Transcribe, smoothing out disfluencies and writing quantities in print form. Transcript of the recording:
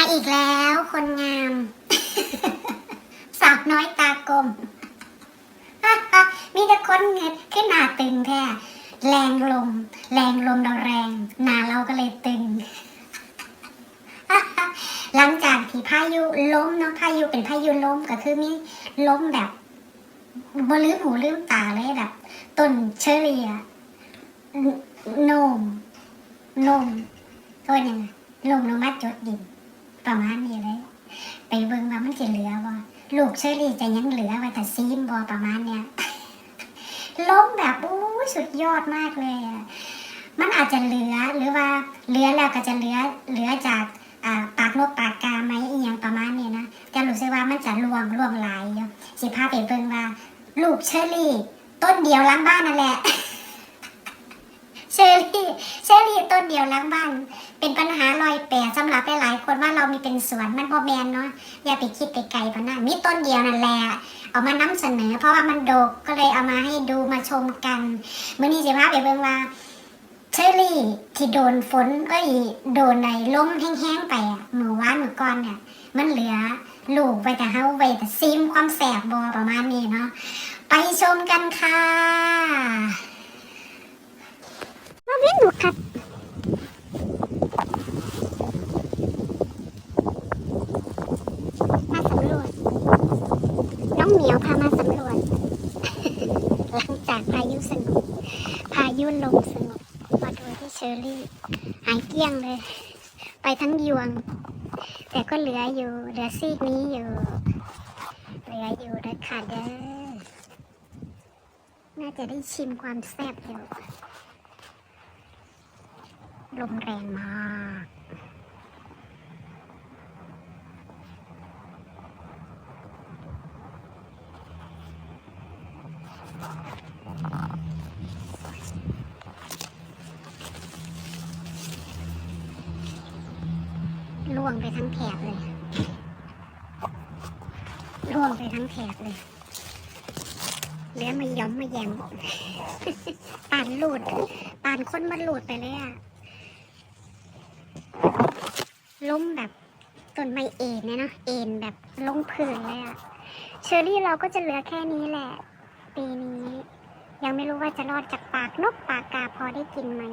อีกแล้วคนงามสาวน้อยตากลมมีแต่คนเงินขึ้นหน้าตึงแท้แรงลมเราแรงหน้าเราก็เลยตึง หลังจากที่พายุล้มเนาะพายุเป็นพายุล้มก็คือมีล้มแบบบ่ลืมหูลืมตาเลยแบบต้นเชอรี่โนมตัวนึงลงลงมาจดดินประมาณนี้เลยไปเบิ่งว่ามันจะเหลือบ่ลูกเชอรี่จะยังเหลือไว้แต่ซีมบ่ประมาณเนี้ย ล้มแบบอู้สุดยอดมากเลยมันอาจจะเหลือหรือว่าเหลือแล้วก็จะเหลือจากปากนกปากกาไหมอีหยังประมาณนี้นะแต่รู้สึกว่ามันจะรวงหลายอยู่สิพาไปเบิ่งว่าลูกเชอรี่ต้นเดียวหลังบ้านนั่นแหละ เชอรี่ต้นเดียวหลังบ้านเป็นปัญหาลอยแปรสำหรับหลายคนว่าเรามีเป็นสวนมันบ่แม่นเนาะอย่าไปคิดไปไกลปานนั้นมีต้นเดียวนั่นแหละเอามานำเสนอเพราะว่ามันดกก็เลยเอามาให้ดูมาชมกันมื้อนี้สิพาไปเบิ่งว่าเชอรี่ที่โดนฝนโดนในลมแห้งๆไปเมื่อก่อนเนี่ยมันเหลือลูกไว้แต่เฮาไว้แต่ซิมความแสบบ่ประมาณนี้เนาะไปชมกันค่ะมาเว้นหนูครับมาสำรวจน้องเหมียวพามาสำรวจ หลังจากพายุสงบพายุลมสงบมาดูที่เชอรี่หายเกลี้ยงเลยไปทั้งยวงแต่ก็เหลือซีกนี้อยู่นะคะเด้อน่าจะได้ชิมความแซ่บอยู่ลมแรงมากล่วงไปทั้งแถบเลยเหลือมาย้อมมาแยม ปานคนมาหลุดไปเลยอะล้มแบบต้นไม้เอ็นเนี่ยเนาะเอ็นแบบลงพื้นเลยอะเชอรี่เราก็จะเหลือแค่นี้แหละปีนี้ยังไม่รู้ว่าจะรอดจากปากนกปากกาพอได้กินไหม